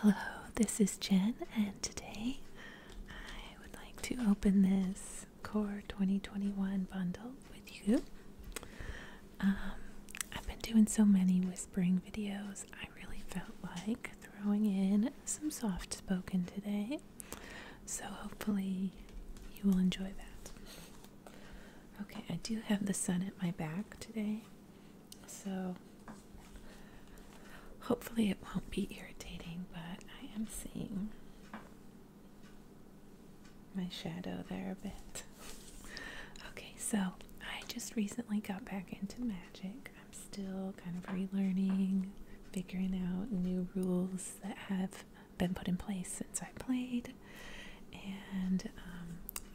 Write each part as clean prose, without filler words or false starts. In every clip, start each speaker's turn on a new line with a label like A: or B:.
A: Hello, this is Jen, and today I would like to open this Core 2021 bundle with you. I've been doing so many whispering videos, I really felt like throwing in some soft spoken today, so hopefully you will enjoy that. Okay, I do have the sun at my back today, so hopefully it won't be irritating, but I am seeing my shadow there a bit. Okay, so I just recently got back into Magic. I'm still kind of relearning, figuring out new rules that have been put in place since I played. And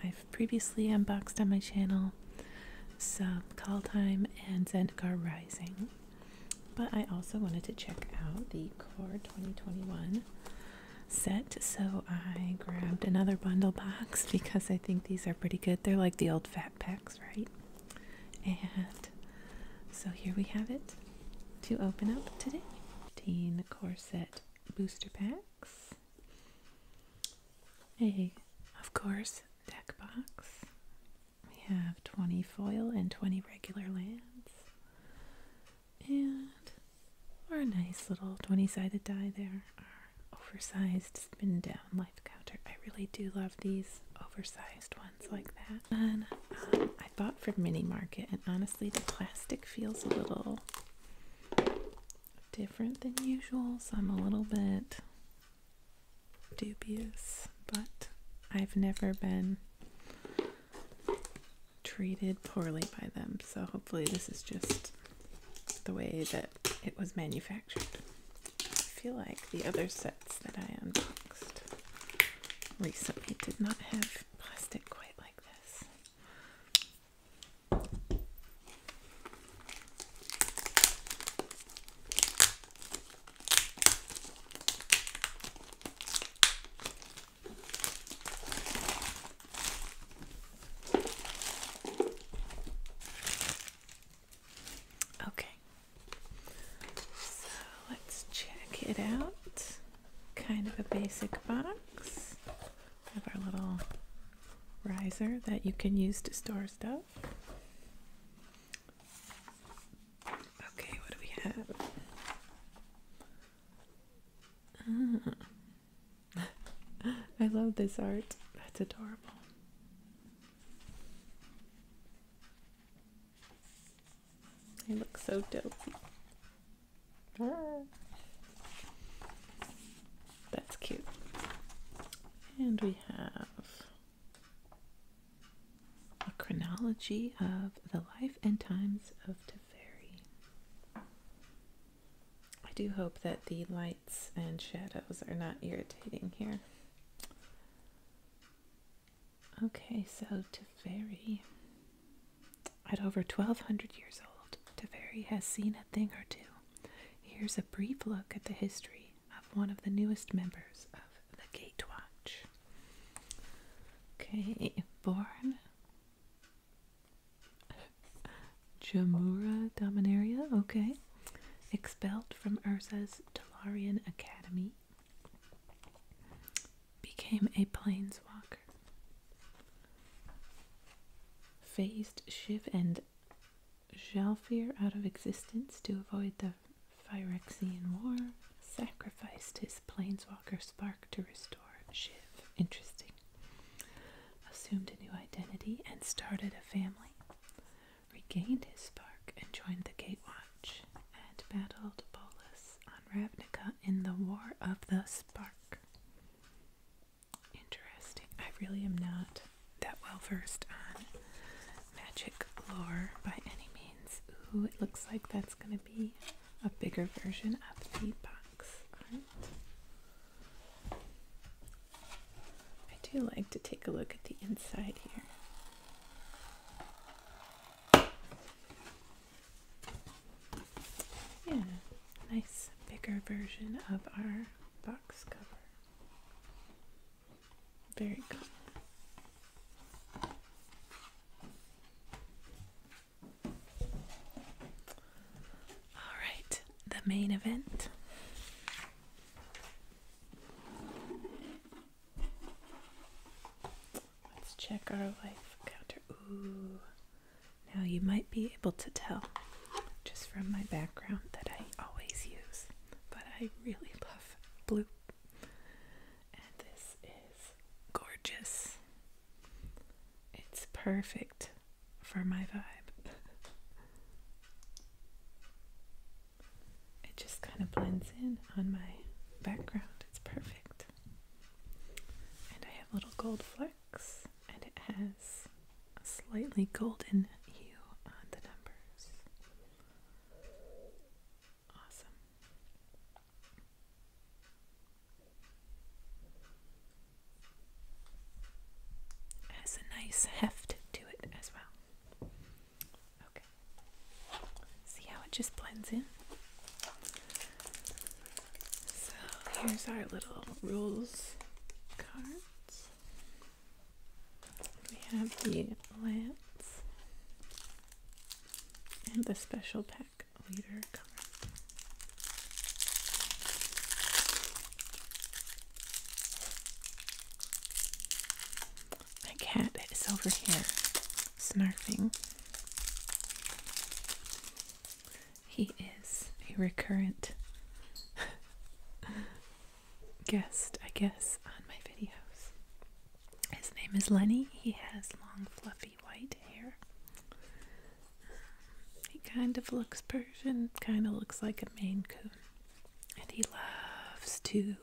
A: I've previously unboxed on my channel some Call Time and Zendikar Rising. But I also wanted to check out the Core 2021 set, so I grabbed another bundle box because I think these are pretty good. They're like the old fat packs, right? And so here we have it to open up today. 15 core set booster packs. Of course, deck box. We have 20 foil and 20 regular lands. And our nice little 20-sided die there, our oversized spin down life counter. I really do love these oversized ones like that. And I bought from Mini Market, and honestly the plastic feels a little different than usual, so I'm a little bit dubious, but I've never been treated poorly by them, so hopefully this is just the way that it was manufactured. I feel like the other sets that I unboxed recently did not have plastic quite like this. Okay. It out. Kind of a basic box. We have our little riser that you can use to store stuff. Okay, what do we have? I love this art. That's adorable. They look so dopey. That's cute. And we have a chronology of the life and times of Teferi. I do hope that the lights and shadows are not irritating here. Okay, so Teferi, at over 1,200 years old, Teferi has seen a thing or two. Here's a brief look at the history of one of the newest members of the Gatewatch. Okay, born Jamura Dominaria, okay. Expelled from Urza's Talarian Academy. Became a planeswalker. Phased Shiv and Jalfir out of existence to avoid the Phyrexian War. Sacrificed his planeswalker spark to restore Shiv. Interesting. Assumed a new identity and started a family. Regained his spark and joined the Gatewatch and battled Bolas on Ravnica in the War of the Spark. Interesting. I really am not that well versed on Magic lore by any means. Ooh, it looks like that's going to be a bigger version of the box art. I do like to take a look at the inside here. Yeah, nice bigger version of our box cover. Very cool. Main event. check our life counter. Ooh. Now you might be able to tell just from my background that I always use, but I really love blue. And this is gorgeous. It's perfect for my vibe. It just kind of blends in on my background. It's perfect. And I have little gold flecks, and it has a slightly golden hue on the numbers. Awesome. It has a nice heft to it as well. Okay. See how it just blends in? So here's our little rules cards. We have the lance and the special pack leader card. My cat is over here snarfing. He is a recurrent guest, I guess, on my videos. His name is Lenny. He has long, fluffy white hair. He kind of looks Persian, kind of looks like a Maine Coon. And he loves to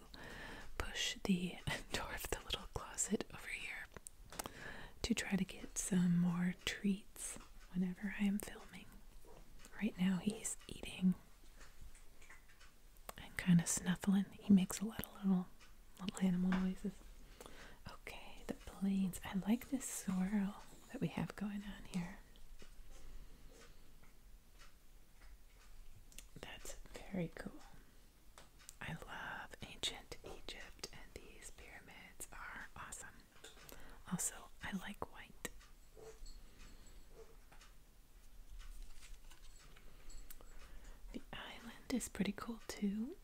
A: push the door of the little closet over here to try to get some more treats whenever I am filming. Right now he's eating and kind of snuffling. He makes a lot of little animal noises. Okay, the planes. I like this swirl that we have going on here. That's very cool. I love ancient Egypt, and these pyramids are awesome. Also, I like white. The island is pretty cool too.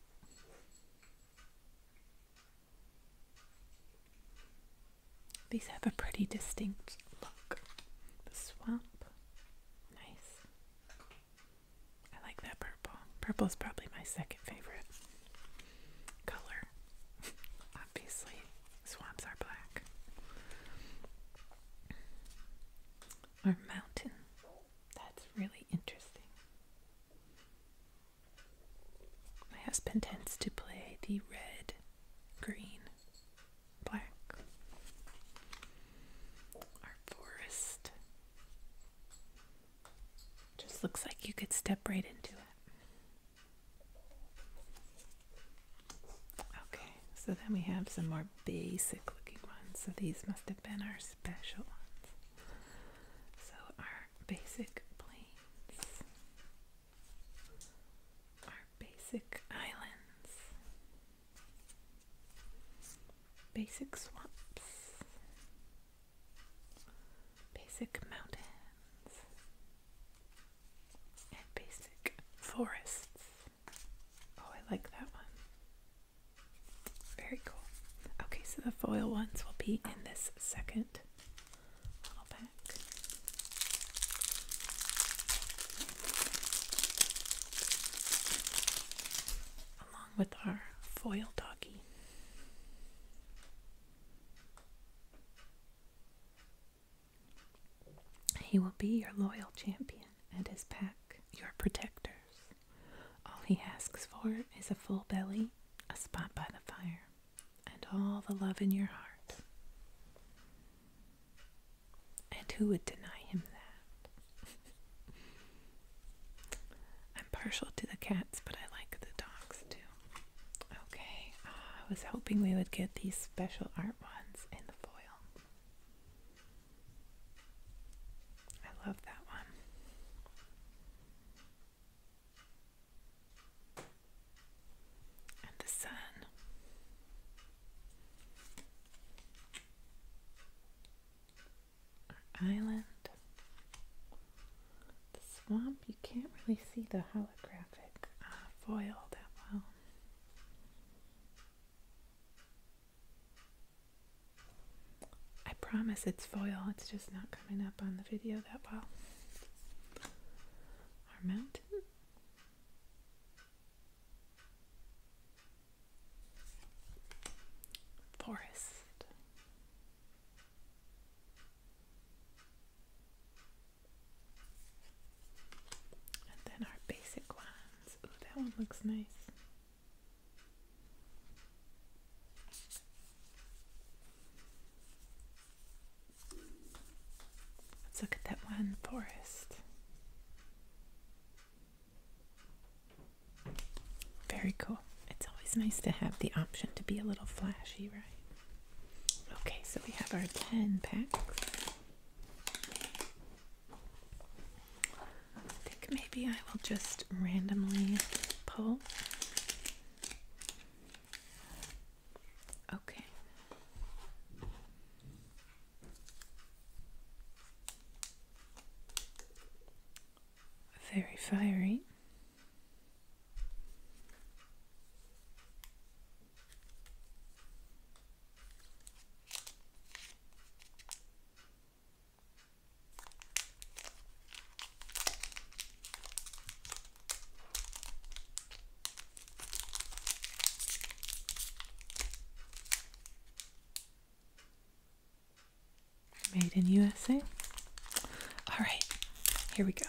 A: These have a pretty distinct look. The swamp, nice. I like that purple. Purple is probably my second favorite color. Obviously, swamps are black. Our mountain. That's really interesting. My husband tends to play the red, green, black. Our forest. Just looks like you could step right into it. Okay, so then we have some more basic looking ones. So these must have been our special ones. So our basic plains. Our basic islands. Basic swamps. Basic mountains. And basic forests. Oh, I like that one. Very cool. Okay, so the foil ones will be in this second little pack. Along with our foil doggy. He will be your loyal champion, and his pack your protectors. All he asks for is a full belly, a spot by the fire, and all the love in your heart. And who would deny him that? I'm partial to the cats, but I like the dogs too. Okay, I was hoping we would get these special art ones in the foil. I love that one. And the sun. Our island. The swamp, you can't really see the holographic foil that well. I promise it's foil. It's just not coming up on the video that well. Our mountain. Forest. And then our basic ones. Ooh, that one looks nice. Let's look at that one, forest. Very cool. It's always nice to have the option to be a little flashy, right? Okay, so we have our 10 packs. I think maybe I will just randomly pull. Okay. Very fiery. Made in USA. All right, here we go.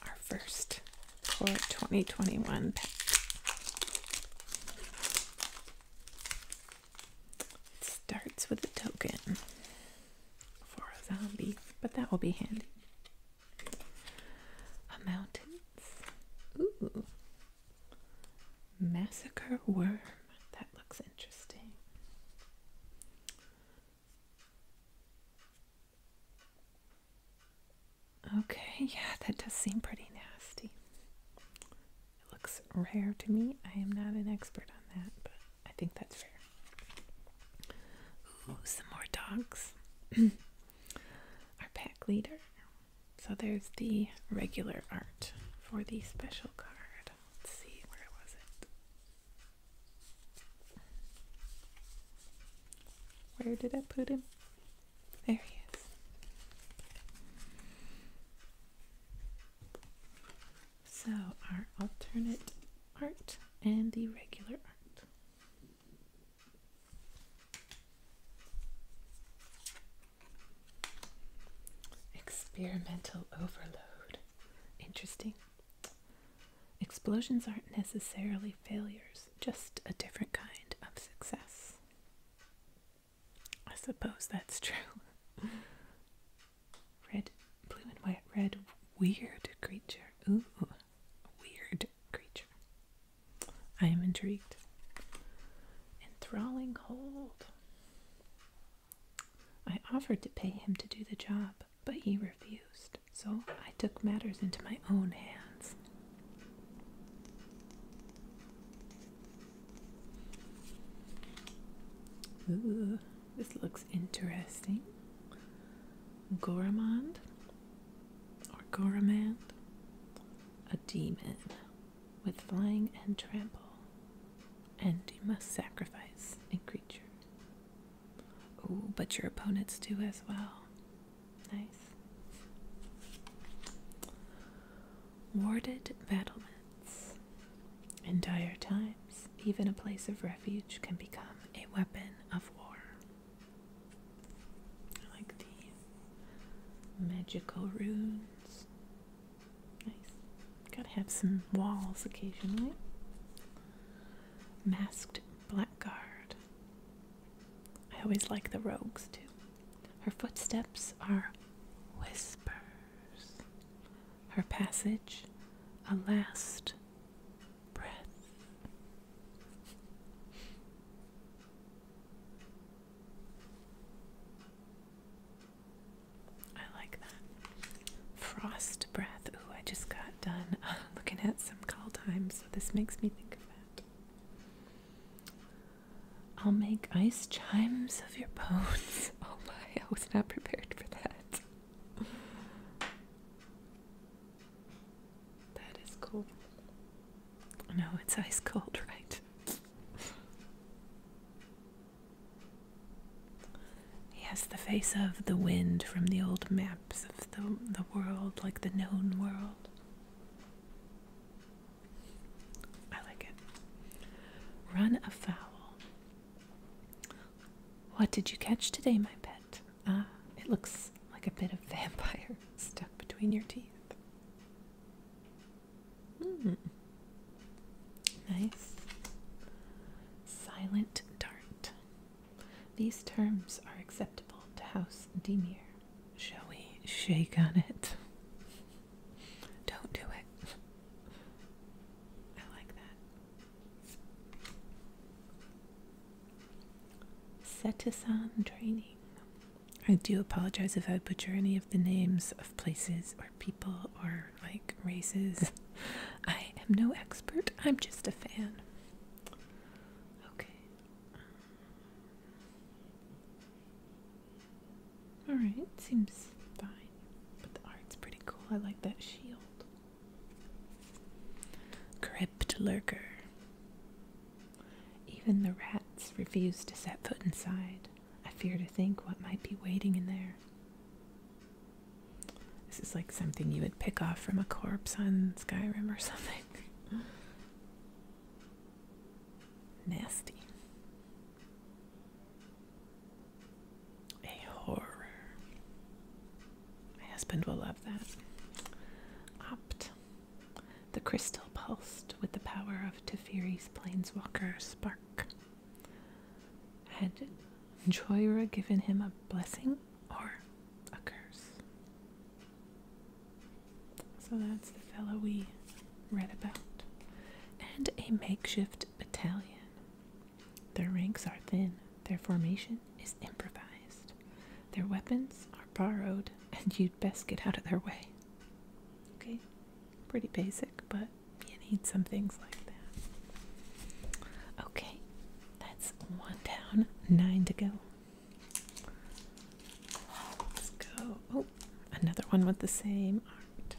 A: Our first for 2021 pack. It starts with a token for a zombie, but that will be handy. A mountains. Ooh. Massacre worm. That looks interesting. Okay, yeah, that does seem pretty nasty. It looks rare to me. I am not an expert on that, but I think that's fair. Ooh, some more dogs. Our pack leader. So there's the regular art for the special card. Let's see, where was it? Where did I put him? There he is. So our alternate art and the regular art. Experimental overload. Interesting. Explosions aren't necessarily failures, just a different kind of success. I suppose that's true. Red, blue and white, red, weird creature. Ooh. Creature. I am intrigued. Enthralling hold. I offered to pay him to do the job, but he refused, so I took matters into my own hands. Ooh, this looks interesting. Goramond or Goramand, a demon with flying and trample, and you must sacrifice a creature. Oh, but your opponents do as well. Nice. Warded battlements. In dire times, even a place of refuge can become a weapon of war. I like the magical runes. Nice. Gotta have some walls occasionally. Masked blackguard. I always like the rogues too. Her footsteps are whispers. Her passage, a last breath. I like that. Frost breath. Ooh, I just got done looking at some call times, so this makes me think of that. I'll make ice chimes of your bones. Oh my, I was not prepared for that. That is cool. No, it's ice cold, right? Yeah, has the face of the wind from the old maps of the world, like the known world. I like it. Run afoul. What did you catch today, my pet? It looks like a bit of vampire stuck between your teeth. Nice. Silent dart. These terms are acceptable to House Demir. Shall we shake on it? Don't do it. I like that. Setisan training. I do apologize if I butcher any of the names of places or people or like races. I am no expert, I'm just a fan. Okay. Alright, seems fine. But the art's pretty cool. I like that shield. Crypt lurker. Even the rats refuse to set foot inside. I fear to think what might be waiting in there. This is like something you would pick off from a corpse on Skyrim or something. Nasty. A horror. My husband will love that. Opt. The crystal pulsed with the power of Teferi's planeswalker Spark. Had Joyra given him a blessing or a curse? So that's the fellow we read about. And a makeshift battalion. Their ranks are thin, their formation is improvised. Their weapons are borrowed, and you'd best get out of their way. Okay, pretty basic, but you need some things like that. Okay, that's 1 down, 9 to go. Let's go. Oh, another one with the same art.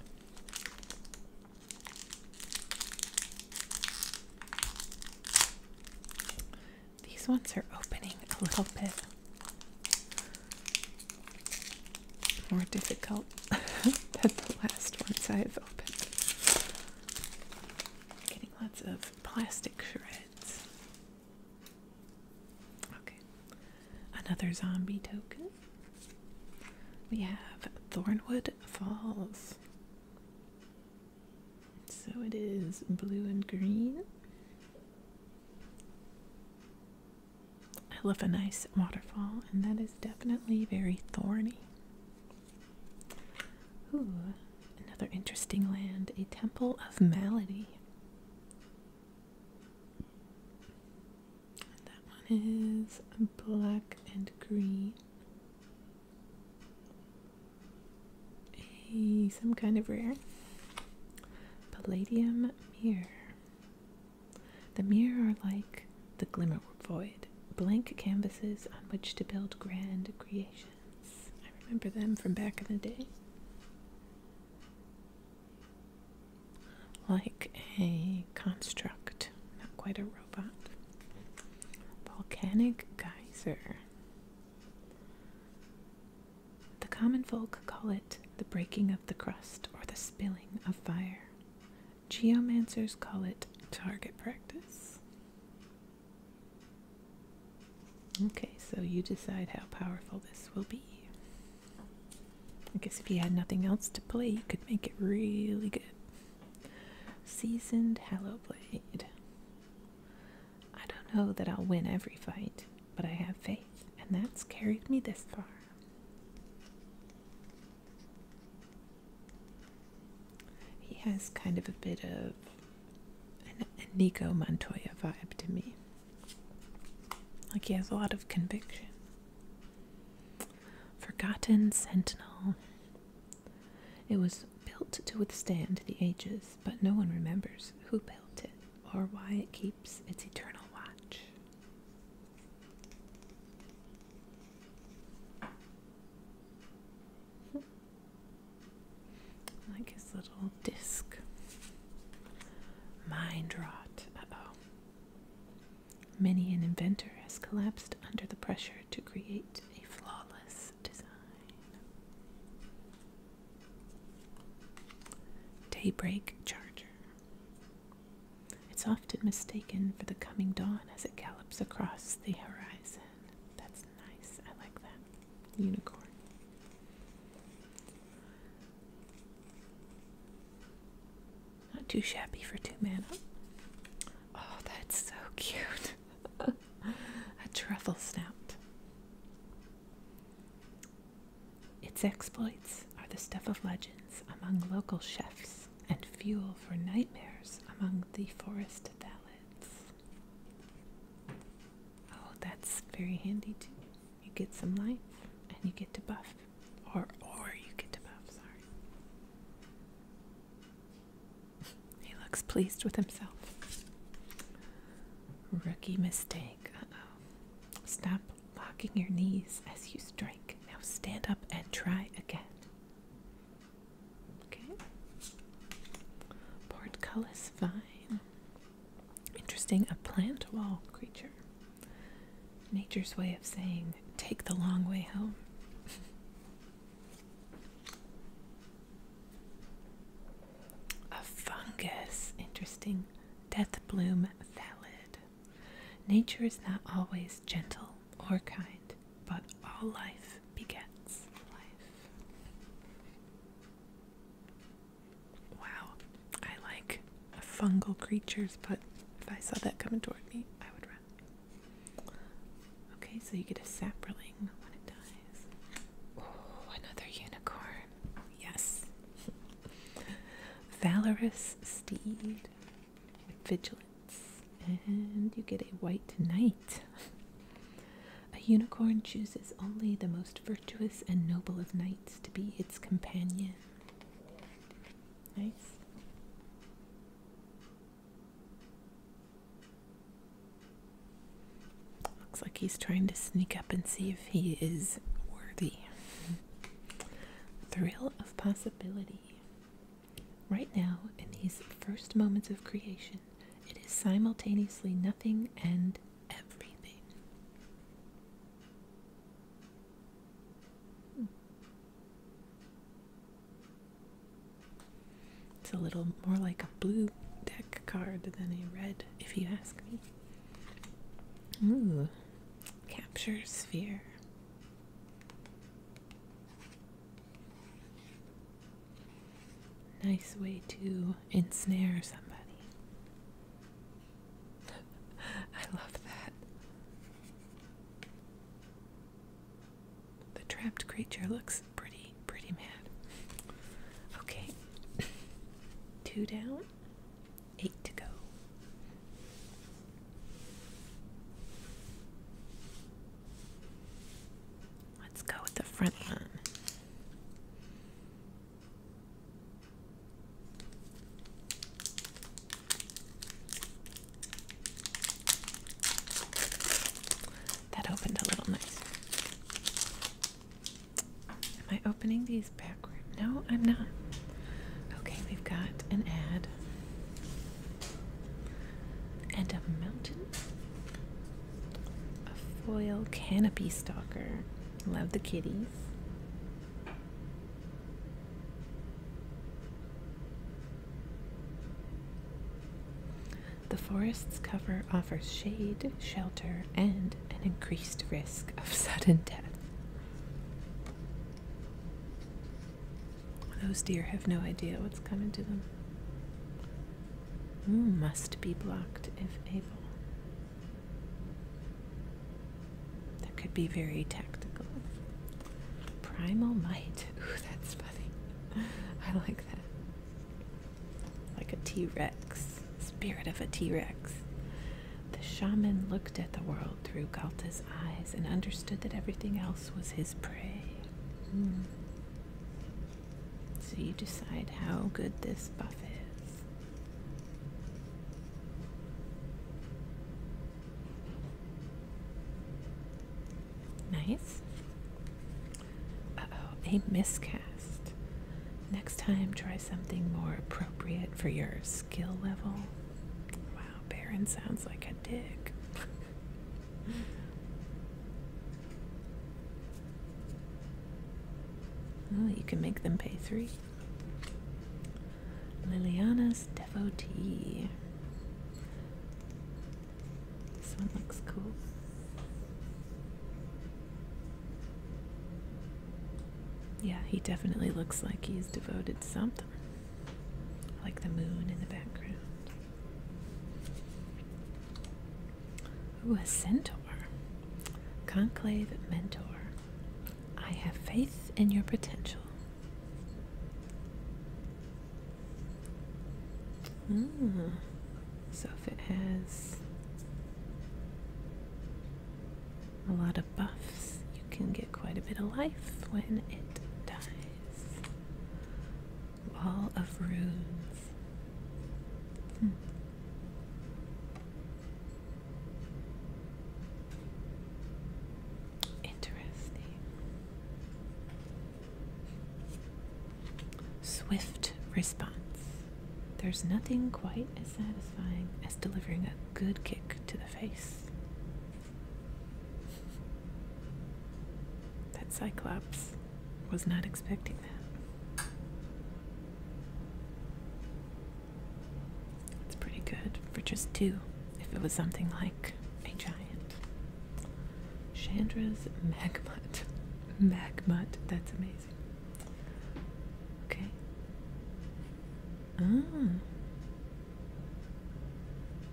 A: These ones are opening a little bit more difficult than the last ones I've opened. Getting lots of plastic shreds. Okay, another zombie token. We have Thornwood Falls. So it is blue and green. I love a nice waterfall, and that is definitely very thorny. Ooh, another interesting land, a Temple of Malady. That one is black and green. Some kind of rare. Palladium mirror. The mirror are like the glimmer void, blank canvases on which to build grand creations. I remember them from back in the day. Like a construct, not quite a robot. Volcanic geyser. The common folk call it the breaking of the crust or the spilling of fire. Geomancers call it target practice. Okay, so you decide how powerful this will be. I guess if you had nothing else to play, you could make it really good. Seasoned Hallowblade. I don't know that I'll win every fight, but I have faith, and that's carried me this far. He has kind of a bit of a Nico Montoya vibe to me. Like he has a lot of conviction. Forgotten Sentinel. It was built to withstand the ages, but no one remembers who built it or why it keeps its eternal watch. Like his little disc. Mind rot. Uh-oh. Many an inventor has collapsed under the pressure to create a flawless daybreak charger. It's often mistaken for the coming dawn as it gallops across the horizon. That's nice. I like that. Unicorn. Not too shabby for 2 mana. Oh, that's so cute. A truffle snout. Its exploits are the stuff of legends among local chefs and fuel for nightmares among the forest ballads. Oh, that's very handy too. You get some life and you get to buff. Or you get to buff, sorry. He looks pleased with himself. Rookie mistake. Uh-oh. Stop locking your knees as you strike. Now stand up and try again. Okay. Portcullis vine. Interesting, a plant wall creature. Nature's way of saying, take the long way home. A fungus. Interesting. Death bloom valid. Nature is not always gentle or kind, but all life begets life. Wow, I like fungal creatures, but if I saw that coming toward me, I would run. Okay, so you get a sapperling when it dies. Oh, another unicorn. Yes. Valorous steed with vigilance. And you get a white knight. A unicorn chooses only the most virtuous and noble of knights to be its companion. Nice. Looks like he's trying to sneak up and see if he is worthy. Thrill of possibility. Right now, in these first moments of creation, it is simultaneously nothing and everything. It's a little more like a blue deck card than a red, if you ask me. Ooh, capture sphere. Nice way to ensnare somebody. I love that. The trapped creature looks pretty mad. Okay. 2 down, 8 to go. Let's go with the front one. Opened a little nice. Am I opening these backward? No, I'm not. Okay, we've got an ad and a mountain, a foil canopy stalker. Love the kitties. The forest's cover offers shade, shelter, and an increased risk of sudden death. Those deer have no idea what's coming to them. Must be blocked if able. That could be very tactical. Primal might. Ooh, that's funny. I like that. Like a T-Rex. Spirit of a T-Rex. The shaman looked at the world through Galta's eyes and understood that everything else was his prey. So you decide how good this buff is. Nice. Uh-oh, a miscast. Next time, try something more appropriate for your skill level. Wow, Baron sounds like a dick. Oh, you can make them pay 3. Liliana's devotee. This one looks cool. Yeah, he definitely looks like he's devoted to something. Like the moon in the background. Ooh, a centaur. Conclave mentor. I have faith in your potential. So if it has a lot of buffs, you can get quite a bit of life when it dies. Wall of runes. Interesting. Swift response. There's nothing quite as satisfying as delivering a good kick to the face. That Cyclops was not expecting that. It's pretty good for just 2, if it was something like a giant. Chandra's Magmut. Magmut, that's amazing. Okay.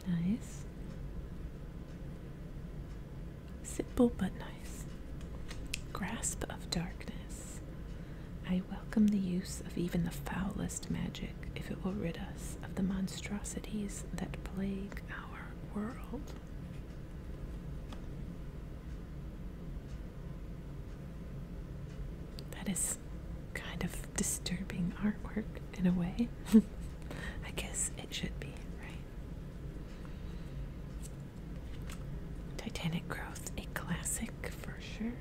A: Nice. Simple but nice. Grasp of darkness. I welcome the use of even the foulest magic if it will rid us of the monstrosities that plague our world. That is kind of disturbing artwork in a way. I guess it should be, right? Titanic growth, a classic for sure.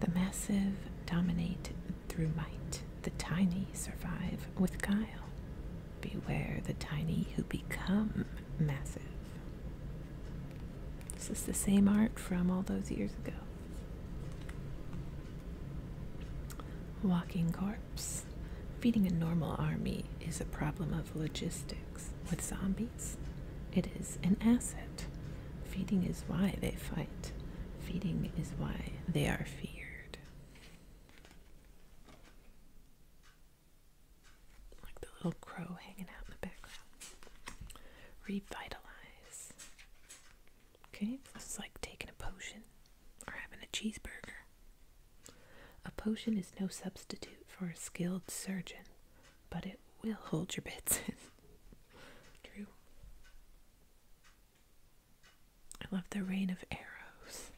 A: The massive dominate through might. The tiny survive with guile. Beware the tiny who become massive. This is the same art from all those years ago. Walking corpse. Feeding a normal army is a problem of logistics. With zombies, it is an asset. Feeding is why they fight. Feeding is why they are feared. Like the little crow hanging out in the background. Revitalize. Okay, this is like taking a potion or having a cheeseburger. A potion is no substitute for a skilled surgeon, but it will hold your bits in. True. I love the rain of arrows.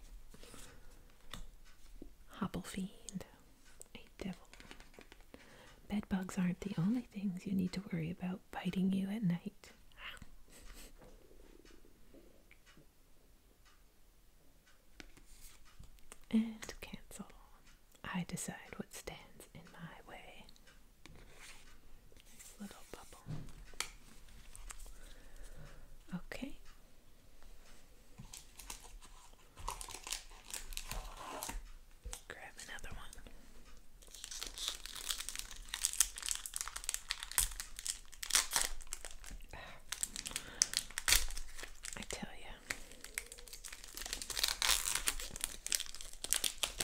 A: Hobble fiend. A devil. Bedbugs aren't the only things you need to worry about biting you at night. And cancel. I decide what stands in my way. Nice little bubble. Okay. Grab another one. I tell you,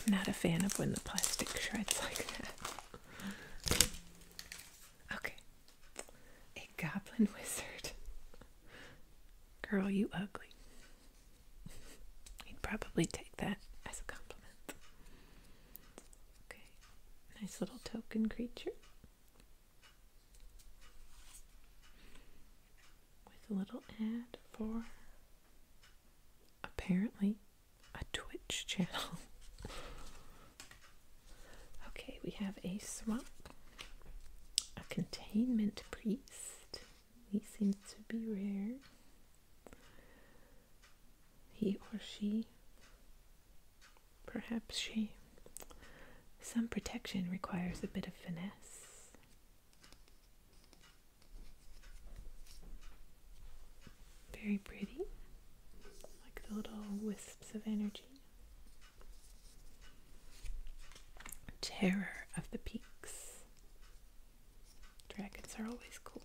A: I'm not a fan of when the plastic shreds like that. Okay. A goblin wizard. Girl, you ugly. He'd probably take that as a compliment. Okay. Nice little token creature. With a little ad for apparently a Twitch channel. Okay, we have a swamp, a containment priest. He seems to be rare. He or she, perhaps she. Some protection requires a bit of finesse. Very pretty, like the little wisps of energy. Terror of the peaks. Dragons are always cool.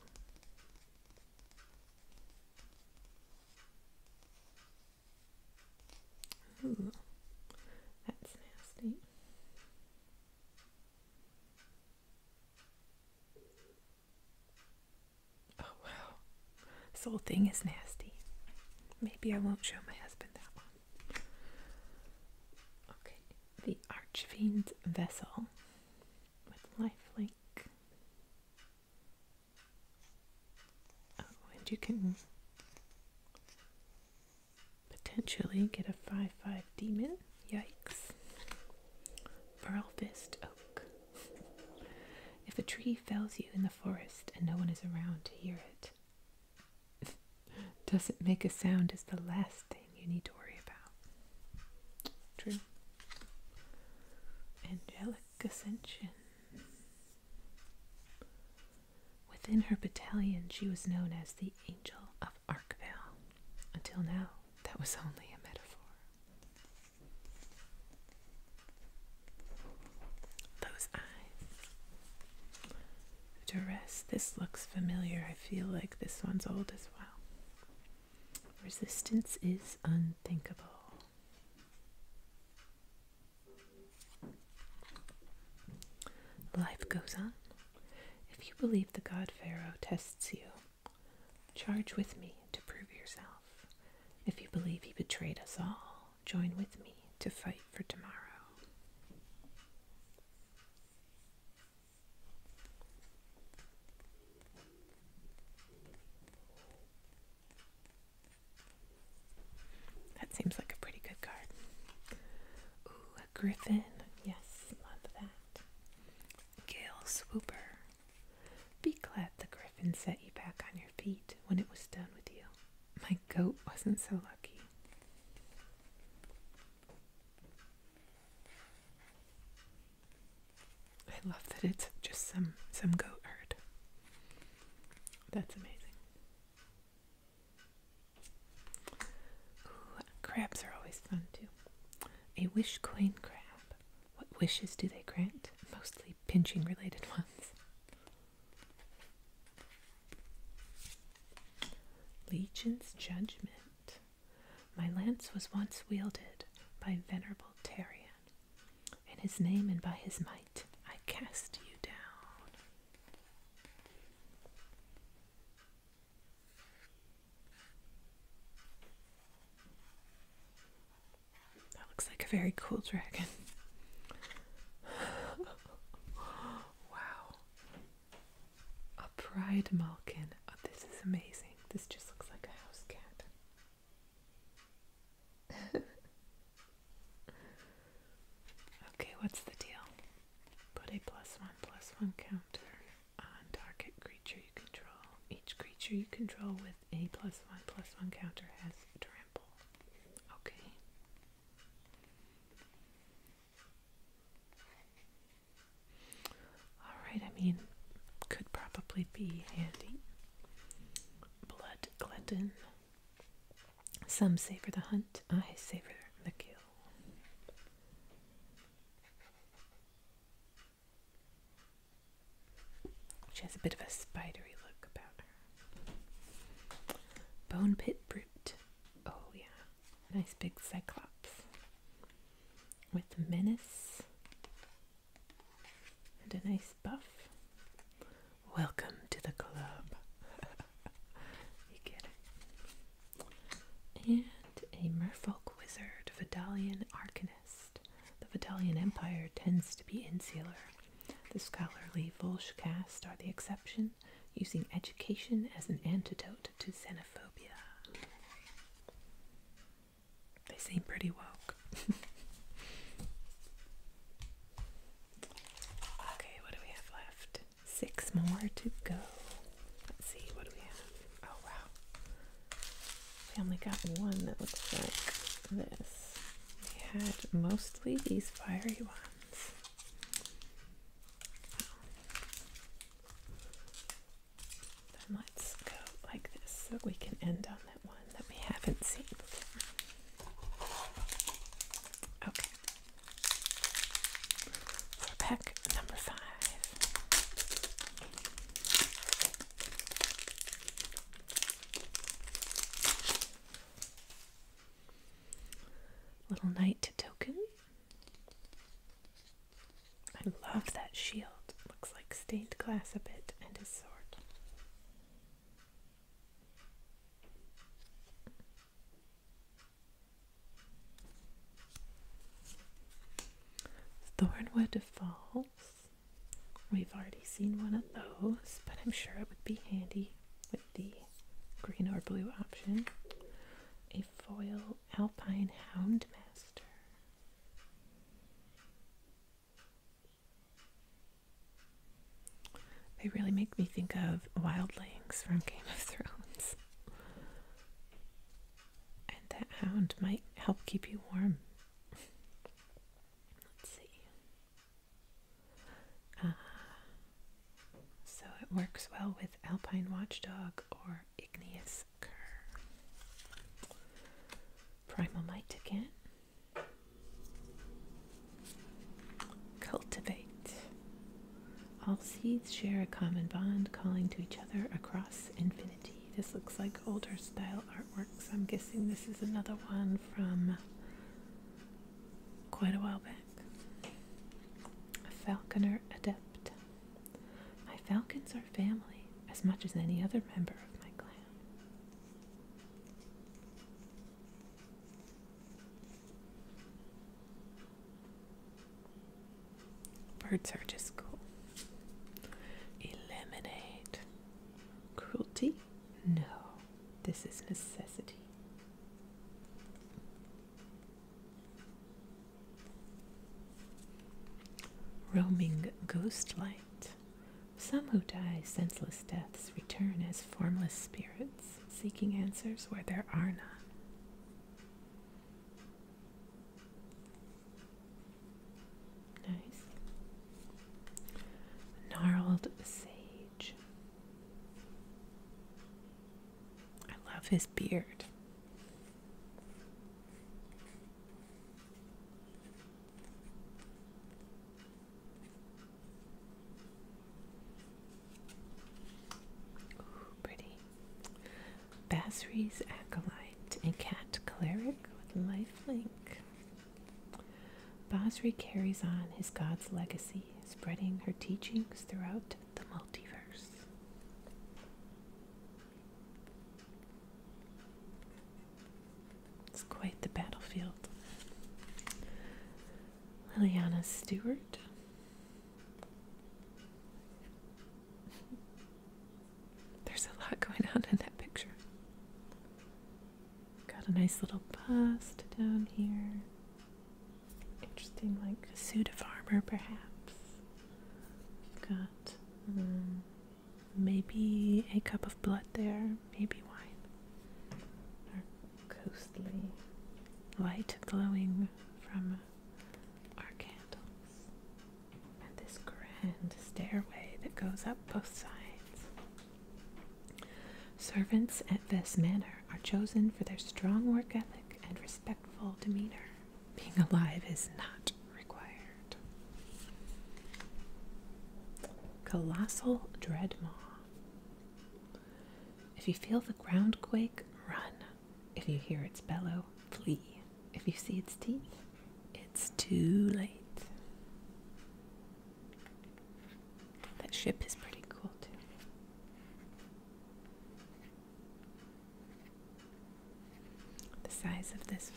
A: Ooh, that's nasty. Oh wow, this whole thing is nasty. Maybe I won't show my husband that one. Okay, the Archfiend's Vessel with lifelink. Oh, and you can potentially get a 5/5 demon. Yikes. Fist Oak. If a tree fells you in the forest and no one is around to hear it, doesn't make a sound is the last thing you need to worry about. True. Angelic Ascension. Within her battalion, she was known as the Angel of Arkvale. Until now, that was only a metaphor. Those eyes. Duress. This looks familiar. I feel like this one's old as well. Resistance is unthinkable. Life goes on. If you believe the god Pharaoh tests you, charge with me to prove yourself. If you believe he betrayed us all, join with me to fight for tomorrow. That seems like a pretty good card. Ooh, a griffin. Yes, love that. Gale Swooper. Be glad the griffin set you back on your feet when it was done with you. My goat wasn't so lucky. I love that it's just some goat herd. That's amazing. Ooh, crabs are always fun too. A wish coin crab. What wishes do they grant? Mostly pinching related ones. Legion's Judgment. My lance was once wielded by venerable Tarion. In his name and by his might, I cast you down. That looks like a very cool dragon. Wow. A Pride Malkin. Oh, this is amazing. This just looks like a house cat. Okay, what's the deal? Put a +1/+1 counter on target creature you control. Each creature you control with a +1/+1 counter has trample. Okay. Alright, I mean, could probably be handy. Blood Glutton. Some savor the hunt, I savor the kill. She has a bit of a spidery look about her. Bone Pit Brute. Oh yeah, nice big cyclops. With menace and a nice buff. Welcome to the club. You get it. And a merfolk wizard, Vidalian Arcanist. The Vidalian Empire tends to be insular. The scholarly Volshcast are the exception, using education as an antidote to xenophobia. They seem pretty woke. Okay, what do we have left? 6 more to go. Let's see, what do we have? Oh, wow. We only got one that looks like this. We had mostly these fiery ones. Then let's go like this so we can end on that one that we haven't seen before. Okay. For pack number 5. Little knight token. I love that shield. Looks like stained glass a bit, and his sword. Thornwood Falls. We've already seen one of those, but I'm sure it would be handy with the green or blue option. A foil Alpine Houndmaster. They really make me think of wildlings from Game of Thrones. And that hound might help keep you warm. Let's see. So it works well with Alpine Watchdog or Igneous Cur. Primal Might again. Cultivate. All seeds share a common bond, calling to each other across infinity. This looks like older style artwork, so I'm guessing this is another one from quite a while back. A Falconer Adept. My falcons are family, as much as any other member of my clan. Birds are just cool. Eliminate. Cruelty? No, this is necessity. Roaming Ghostlight. Some who die senseless deaths return as formless spirits, seeking answers where there are none. Nice. Gnarled Sage. I love his beard. Ooh, pretty. Basri's Acolyte, a cat cleric with lifelink. Basri carries on his god's legacy, spreading her teachings throughout the multiverse. It's quite the battlefield. Liliana Stewart. There's a lot going on in that picture. Got a nice little bust down here. Interesting, like a suit of armor, perhaps. Got maybe a cup of blood there, maybe wine. Our coastly light glowing from our candles. And this grand stairway that goes up both sides. Servants at Vess Manor are chosen for their strong work ethic and respectful demeanor. Being alive is not required. Colossal Dreadmaw. If you feel the ground quake, run. If you hear its bellow, flee. If you see its teeth, it's too late. That ship is pretty cool too. The size of this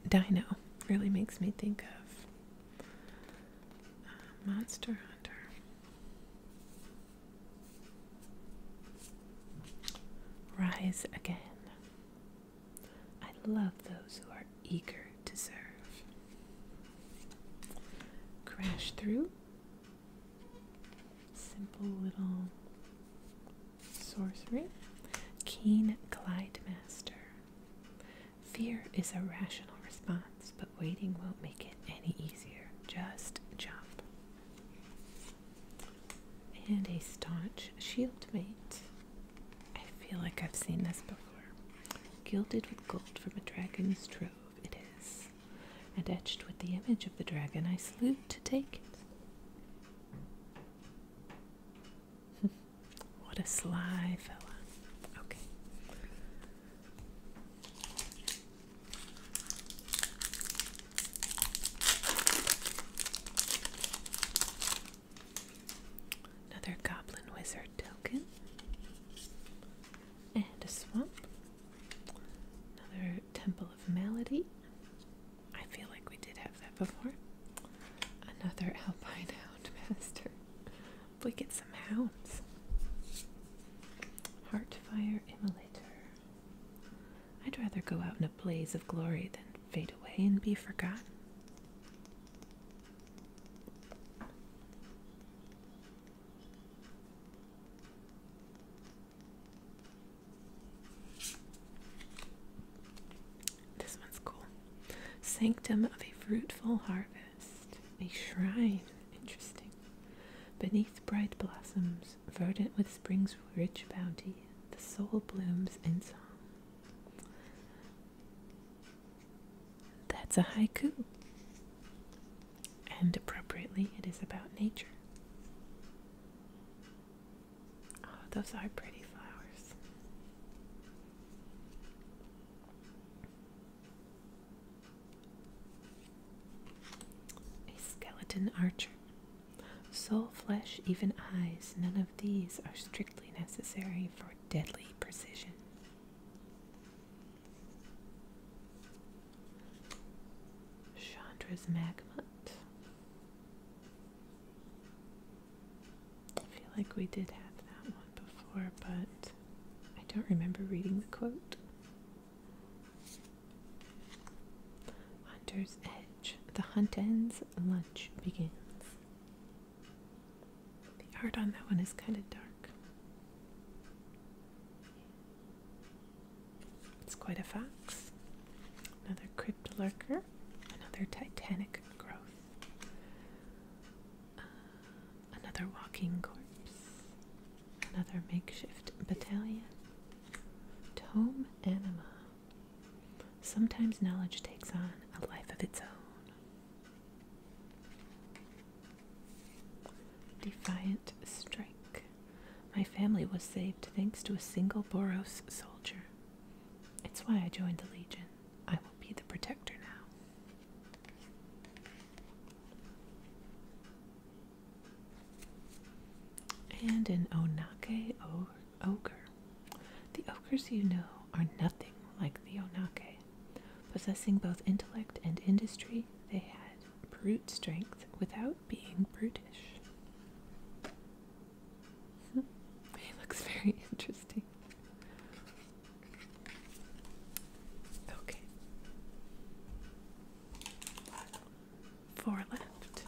A: dino really makes me think of Monster Hunter. Rise again. I love those who are eager to serve. Crash through. Simple little sorcery. Keen Glide Master. Fear is a rational response, but waiting won't make it any easier. Just jump. And a staunch shield mate. I feel like I've seen this before. Gilded with gold from a dragon's trove it is, and etched with the image of the dragon I slew to take it. What a sly fella. Okay. Temple of Melody. I feel like we did have that before. Another Alpine Hound Master. We get some hounds. Heartfire Immolator. I'd rather go out in a blaze of glory than fade away and be forgotten. This one's cool. Sanctum of a fruitful harvest. A shrine. Interesting. Beneath bright blossoms, verdant with spring's rich bounty, the soul blooms in song. That's a haiku. And appropriately, it is about nature. Oh, those are pretty flowers. A skeleton archer. Soul, flesh, even eyes, none of these are strictly necessary for deadly precision. Chandra's Magmut. I feel like we did have that one before, but I don't remember reading the quote. Hunter's Edge. The hunt ends, lunch begins. The art on that one is kind of dark. It's quite a fox. Another crypt lurker. Another titanic growth. Another walking corpse. Another makeshift battalion. Tome anima. Sometimes knowledge takes on a life of its own. Defiant strike. My family was saved thanks to a single Boros soldier. It's why I joined the Legion. I will be the protector now. And an Onake ogre. The ogres you know are nothing like the Onake. Possessing both intellect and industry, they had brute strength without being brutish. He looks very interesting. Okay. 4 left.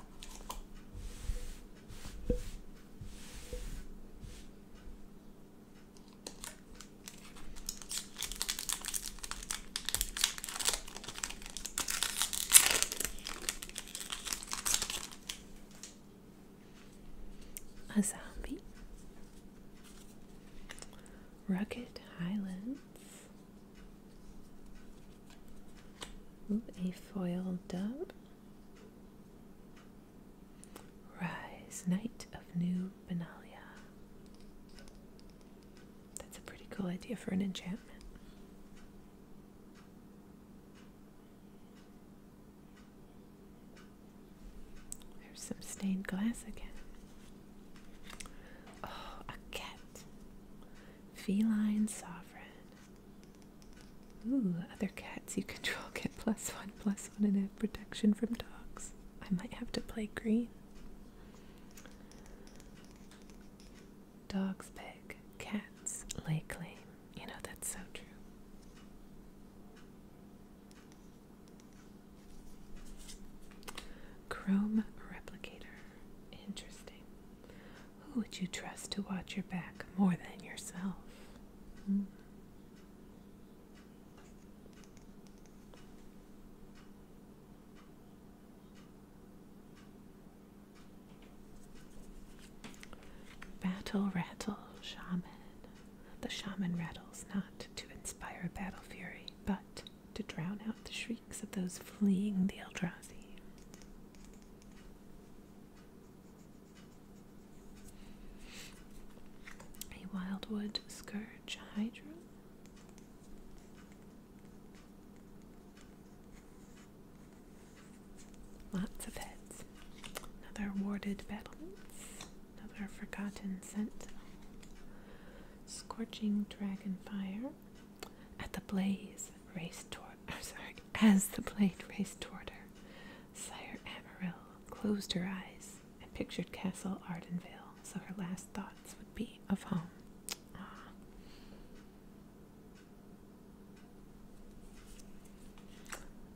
A: A zombie. Rugged Highlands. Ooh, a foil dove. Rise, Knight of New Benalia. That's a pretty cool idea for an enchantment. There's some stained glass again. Feline Sovereign. Ooh, other cats you control get +1/+1 and have protection from dogs. I might have to play green. Dogs beg, cats lay claim. You know, that's so true. Chrome Replicator. Interesting. Who would you trust to watch your back more than yourself? Battle Rattle Shaman. The shaman rattles not to inspire battle fury, but to drown out the shrieks of those fleeing the Eldrazi. A Wildwood Scourge Hydra. Lots of heads. Another Warded Battlements. Another Forgotten Sentinel. Scorching Dragonfire. At the blaze, race toward. As the blade raced toward her, Sire Amaryl closed her eyes and pictured Castle Ardenvale, so her last thoughts would be of home. Ah.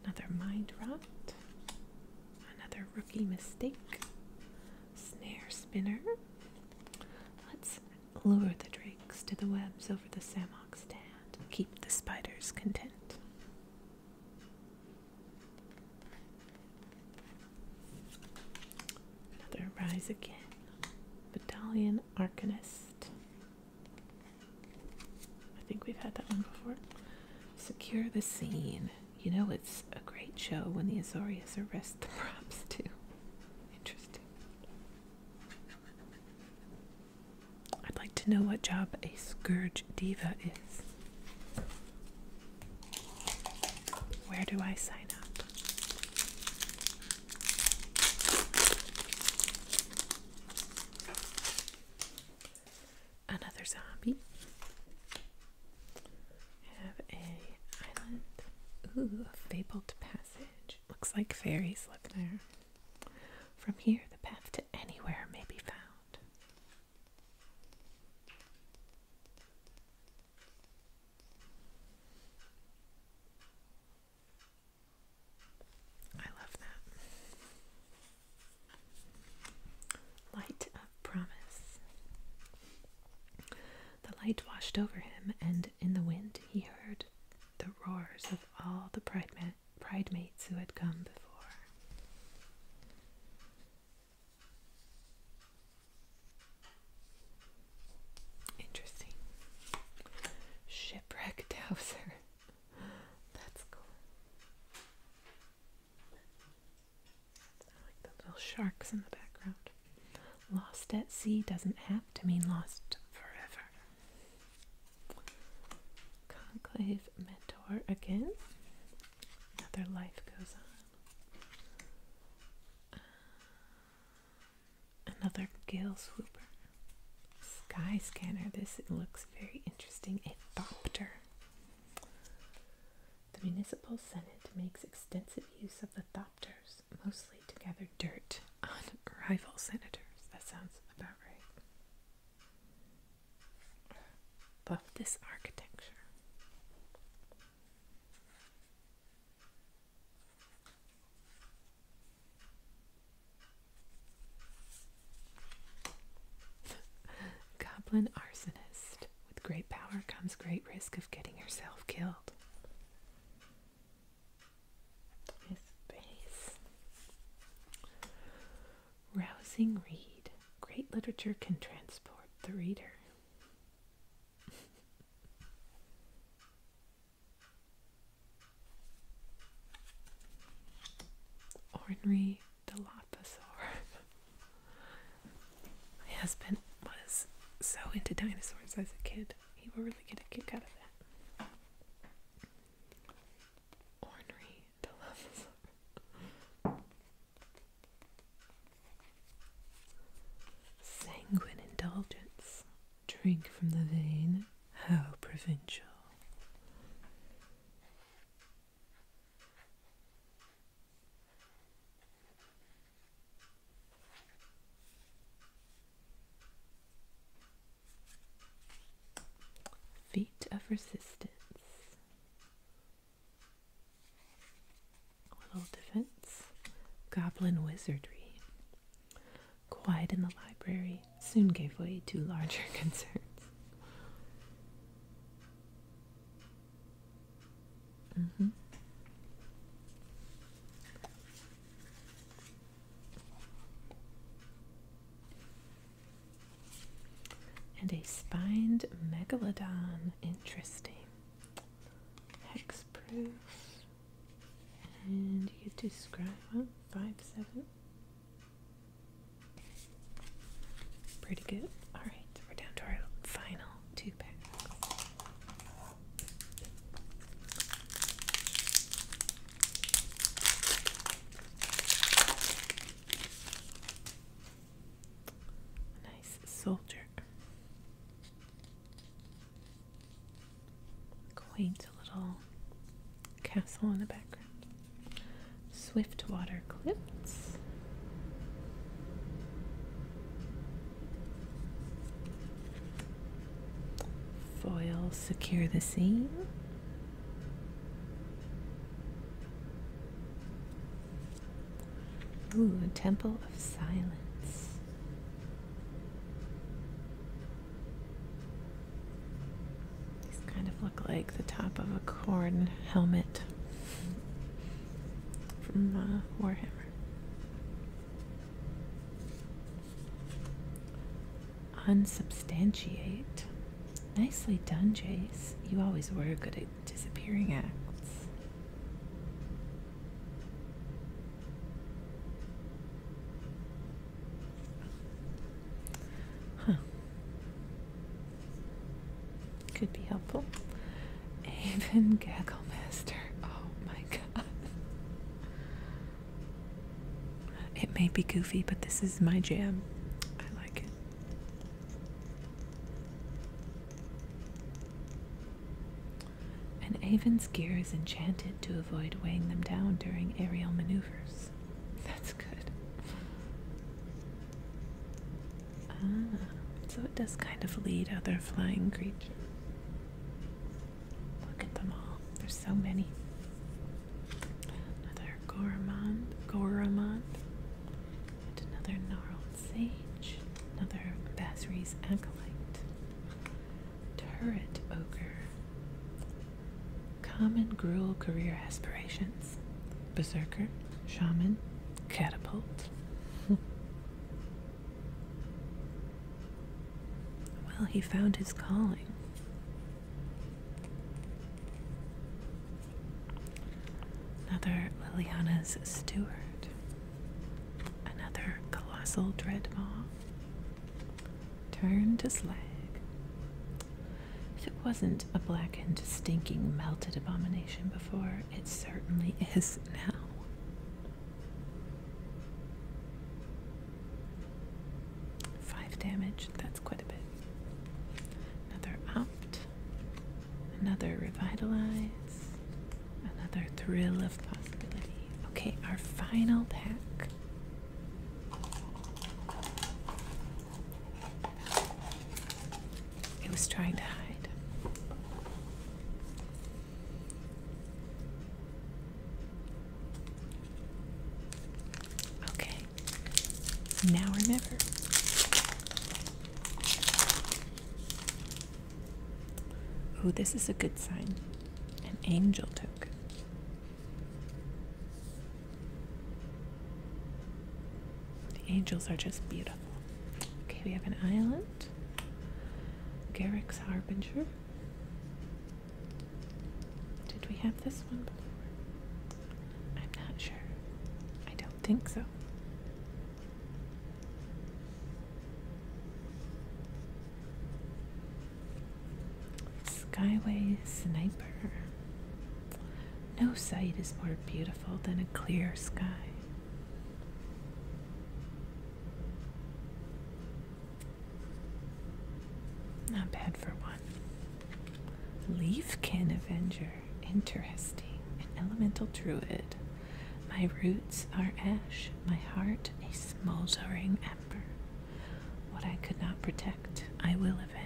A: Another mind rot. Another rookie mistake. Snare spinner. Let's lure the drakes to the webs over the Samok stand. Keep the spiders content. Another rise again. Battalion Arcanist. I think we've had that one before. Secure the scene. You know it's a great show when the Azorius arrest the props too. Interesting. I'd like to know what job a Scourge Diva is. Where do I sign up? Another zombie. Have a island. Ooh, a fabled passage. Looks like fairies live there. From here, the path to anywhere may be found. I love that. Light of promise. The light washed over him, and in the wind he heard the roars of all the pridemates who had come before. Interesting. Shipwreck Dowser. That's cool. I like the little sharks in the background. Lost at sea doesn't have to mean lost forever. Conclave Mentor again. Another life goes on. Another Gale Swooper. Sky Scanner. This looks very interesting. A Thopter. The Municipal Senate makes extensive use of the Thopters, mostly to gather dirt on rival senators. That sounds about right. Love this architecture. Goblin Arsonist. With great power comes great risk of getting yourself killed. His base. Rousing Read. Great literature can transport the reader. Ornery Dilophosaur. My husband was so into dinosaurs as a kid. He will really get a kick out of that. Ornery Dilophosaur. Sanguine Indulgence. Drink from the vein. How provincial. Feet of Resistance. A little defense. Goblin Wizardry. Quiet in the library soon gave way to larger concerns. And a spined megalodon. Interesting. Hexproof. And you get to scry 5/7. Pretty good. Alright, we're down to our final 2 packs. Nice soldier. Quaint little castle in the background. Swiftwater clips. Foil secure the seam. Ooh, a Temple of Silence. These kind of look like the top of a corn helmet from Warhammer. Unsubstantiate. Nicely done, Jace. You always were good at disappearing acts. Huh. Could be helpful. Even Gaggle Master. Oh my god. It may be goofy, but this is my jam. I like it. And Avon's gear is enchanted to avoid weighing them down during aerial maneuvers. That's good. Ah, so it does kind of lead other flying creatures. Look at them all. There's so many. Another Goramond. And another Gnarled Sage. Another Basri's Acolyte. Turret Ogre. Common Gruel Career Aspirations. Berserker. Shaman. Catapult. Well, he found his calling. Another Liliana's Steward. Another Colossal Dreadmaw. Turn to Slag. If it wasn't a blackened, stinking, melted abomination before, it certainly is now. Damage, that's quite a bit. Another Opt, another Revitalize, another Thrill of Possibility. Okay, our final pack. It was trying to hide. Okay, now or never. Ooh, this is a good sign. An angel token. The angels are just beautiful. Okay, we have an island. Garrick's Harbinger. Did we have this one before? I'm not sure. I don't think so. Skyway Sniper. No sight is more beautiful than a clear sky. Not bad for one. Leafkin Avenger. Interesting. An elemental druid. My roots are ash, my heart a smoldering ember. What I could not protect, I will avenge.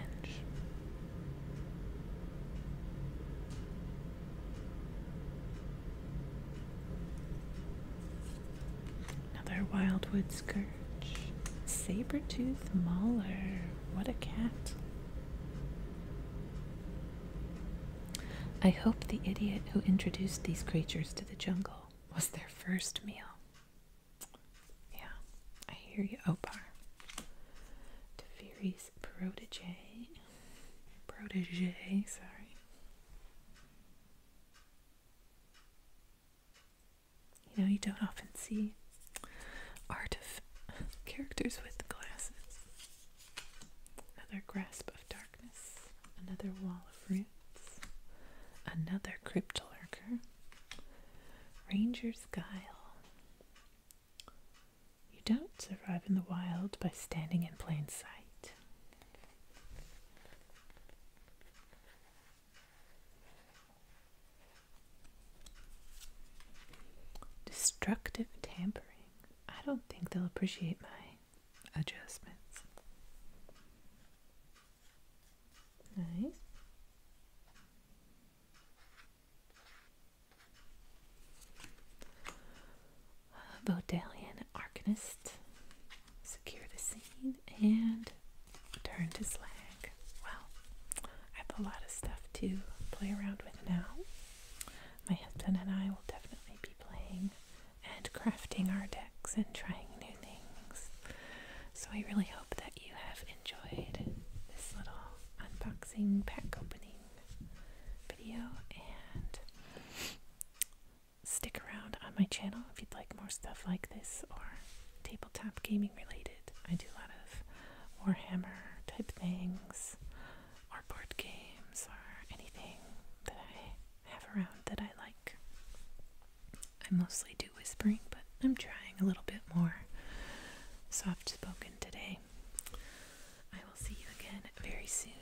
A: Wildwood Scourge. Saber-tooth Mauler. What a cat. I hope the idiot who introduced these creatures to the jungle was their first meal. Yeah, I hear you, Opar. Teferi's protege. Sorry. You know, you don't often see art of characters with glasses. Another Grasp of Darkness. Another Wall of Roots. Another Cryptolurker. Ranger's Guile. You don't survive in the wild by standing in plain sight. Constructive tampering. I don't think they'll appreciate my adjustments. Nice. Vodalian Arcanist. Secure the scene and turn to slag. Well, I have a lot of stuff to play around with now. My husband and I will definitely be playing and crafting our decks and trying new things. So I really hope that you have enjoyed this little unboxing pack opening video, and stick around on my channel if you'd like more stuff like this or tabletop gaming related. I do a lot of Warhammer type things or board games or anything that I have around that I like. I mostly do whispering, but I'm trying a little bit more soft spoken today. I will see you again very soon.